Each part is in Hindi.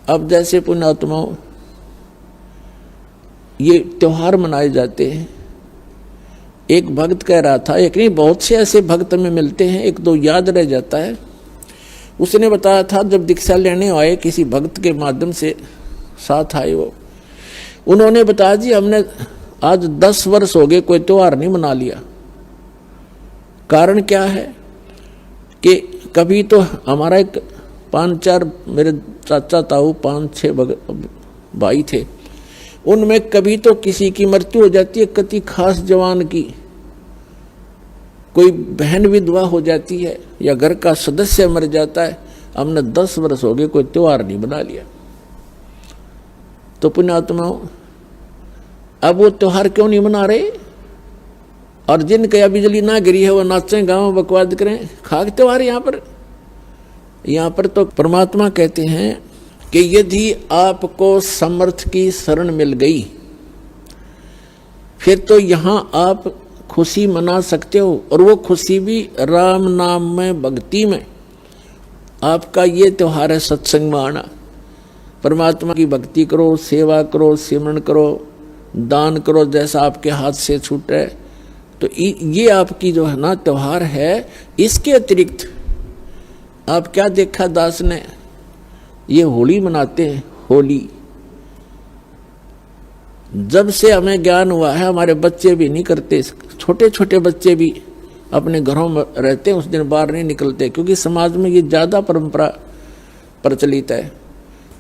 अब जैसे पुण्यात्माओं ये त्योहार मनाए जाते हैं, एक भक्त कह रहा था, एक नहीं बहुत से ऐसे भक्त में मिलते हैं, एक दो याद रह जाता है। उसने बताया था जब दीक्षा लेने आए किसी भक्त के माध्यम से साथ आए वो, उन्होंने बताया जी हमने आज 10 वर्ष हो गए कोई त्योहार नहीं मना लिया। कारण क्या है कि कभी तो हमारा एक 5-4 मेरे चाचा ताऊ 5-6 भाई थे, उनमें कभी तो किसी की मृत्यु हो जाती है, किसी खास जवान की, कोई बहन विधवा हो जाती है या घर का सदस्य मर जाता है। हमने 10 वर्ष हो गए कोई त्योहार नहीं बना लिया। तो पुण्यात्माओं अब वो त्योहार क्यों नहीं मना रहे? और जिनके या बिजली ना गिरी है वो नाचें गाँव बकवाद करें, खाक त्योहार। यहाँ पर तो परमात्मा कहते हैं कि यदि आपको समर्थ की शरण मिल गई फिर तो यहाँ आप खुशी मना सकते हो, और वो खुशी भी राम नाम में, भक्ति में। आपका ये त्योहार है सत्संग में आना, परमात्मा की भक्ति करो, सेवा करो, सिमरन करो, दान करो जैसा आपके हाथ से छूटे। तो ये आपकी जो है ना त्योहार है। इसके अतिरिक्त आप क्या देखा दास ने, ये होली मनाते हैं। होली जब से हमें ज्ञान हुआ है हमारे बच्चे भी नहीं करते, छोटे छोटे बच्चे भी अपने घरों में रहते हैं, उस दिन बाहर नहीं निकलते, क्योंकि समाज में ये ज़्यादा परंपरा प्रचलित है।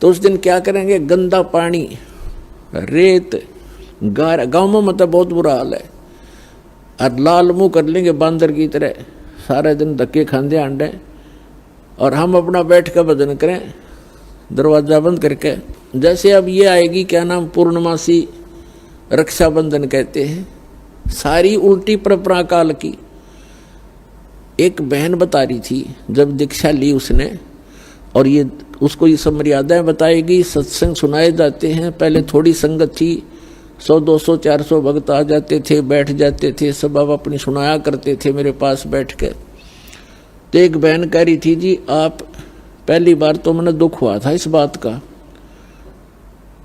तो उस दिन क्या करेंगे, गंदा पानी, रेत, गाँव में मतलब बहुत बुरा हाल है, और लाल मुँह कर लेंगे बांदर की तरह, सारे दिन धक्के खांदे आंडे, और हम अपना बैठ कर भजन करें दरवाजा बंद करके। जैसे अब ये आएगी क्या नाम, पूर्णमासी, रक्षाबंधन कहते हैं, सारी उल्टी परंपरा काल की। एक बहन बता रही थी जब दीक्षा ली उसने, और ये उसको ये सब मर्यादाएं बताएगी, सत्संग सुनाए जाते हैं। पहले थोड़ी संगत थी, 100, 200, 400 भक्त आ जाते थे, बैठ जाते थे, सब अब अपनी सुनाया करते थे मेरे पास बैठ के। तो एक बहन कह रही थी जी आप, पहली बार तो मैंने दुख हुआ था इस बात का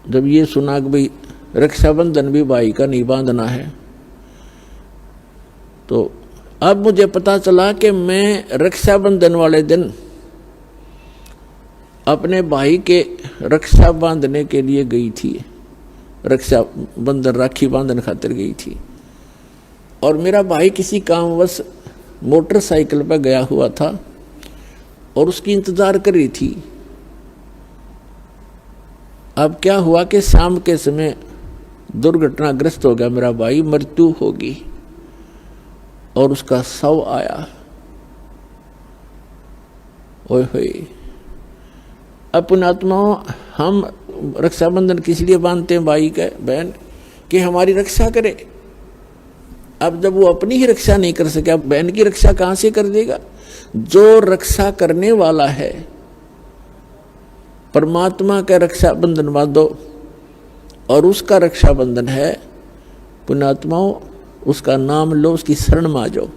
जब ये सुना कि भाई रक्षाबंधन भी भाई का नहीं बांधना है। तो अब मुझे पता चला कि मैं रक्षाबंधन वाले दिन अपने भाई के रक्षा बांधने के लिए गई थी, रक्षाबंधन राखी बांधन खातिर गई थी, और मेरा भाई किसी कामवश मोटरसाइकिल पर गया हुआ था और उसकी इंतजार कर रही थी। अब क्या हुआ कि शाम के समय दुर्घटनाग्रस्त हो गया मेरा भाई, मृत्यु होगी, और उसका शव आया। ओए होए। अब पुण्यात्माओं हम रक्षाबंधन किस लिए बांधते हैं भाई का, बहन, कि हमारी रक्षा करे। अब जब वो अपनी ही रक्षा नहीं कर सके, अब बहन की रक्षा कहां से कर देगा? जो रक्षा करने वाला है परमात्मा का रक्षाबंधन बांधो, और उसका रक्षाबंधन है पुण्यात्माओं, उसका नाम लो, उसकी शरण में आ जाओ।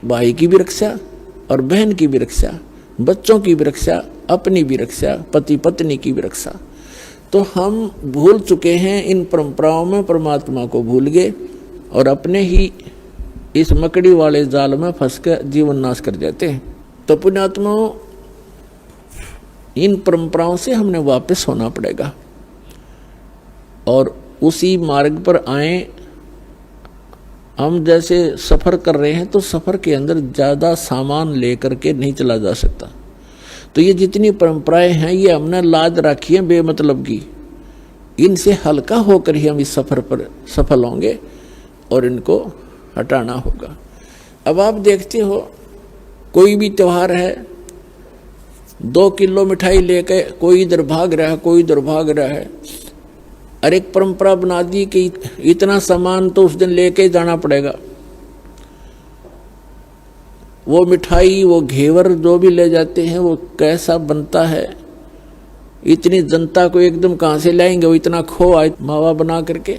भाई की भी रक्षा और बहन की भी रक्षा, बच्चों की भी रक्षा, अपनी भी रक्षा, पति पत्नी की भी रक्षा। तो हम भूल चुके हैं इन परंपराओं में, परमात्मा को भूल गए और अपने ही इस मकड़ी वाले जाल में फंस कर जीवन नाश कर जाते हैं। तो पुण्यात्माओं इन परंपराओं से हमने वापस होना पड़ेगा और उसी मार्ग पर आए। हम जैसे सफ़र कर रहे हैं तो सफ़र के अंदर ज़्यादा सामान लेकर के नहीं चला जा सकता। तो ये जितनी परंपराएं हैं ये हमने लाद रखी है बेमतलब की, इनसे हल्का होकर ही हम इस सफ़र पर सफल होंगे और इनको हटाना होगा। अब आप देखते हो कोई भी त्यौहार है, 2 किलो मिठाई लेके कोई इधर भाग रहा है, कोई इधर भाग रहा है, और एक परंपरा बना दी कि इतना सामान तो उस दिन लेके जाना पड़ेगा। वो मिठाई, वो घेवर जो भी ले जाते हैं वो कैसा बनता है, इतनी जनता को एकदम कहाँ से लाएंगे, वो इतना खोआ मावा बना करके,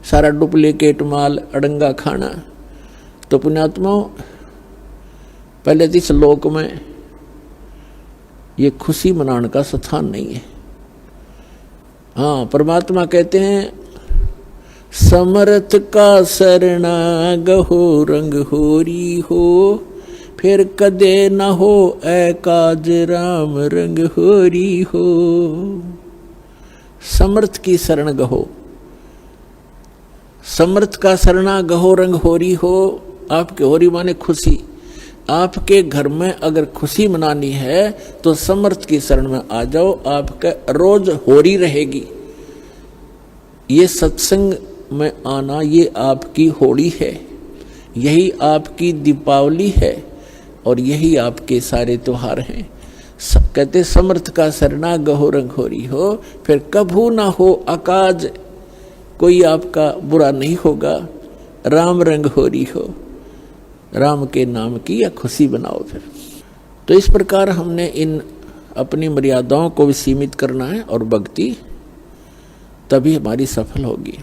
सारा डुप्लीकेट माल, अड़ंगा खाना। तो पुण्यात्माओं पहले तो इस लोक में ये खुशी मनाने का स्थान नहीं है। हाँ, परमात्मा कहते हैं समर्थ का शरणा गहो रंग होरी हो, फिर कदे न हो एकाज राम रंग होरी हो। समर्थ की शरण गहो, समर्थ का शरणा गहो रंग होरी हो। आपके होरी माने खुशी। आपके घर में अगर खुशी मनानी है तो समर्थ की शरण में आ जाओ, आपका रोज होरी रहेगी। ये सत्संग में आना, ये आपकी होली है, यही आपकी दीपावली है और यही आपके सारे त्योहार हैं। कहते समर्थ का शरणा गहो रंग होरी हो, फिर कभू ना हो अकाज, कोई आपका बुरा नहीं होगा। राम रंग होरी हो, राम के नाम की या खुशी बनाओ। फिर तो इस प्रकार हमने इन अपनी मर्यादाओं को भी सीमित करना है और भक्ति तभी हमारी सफल होगी।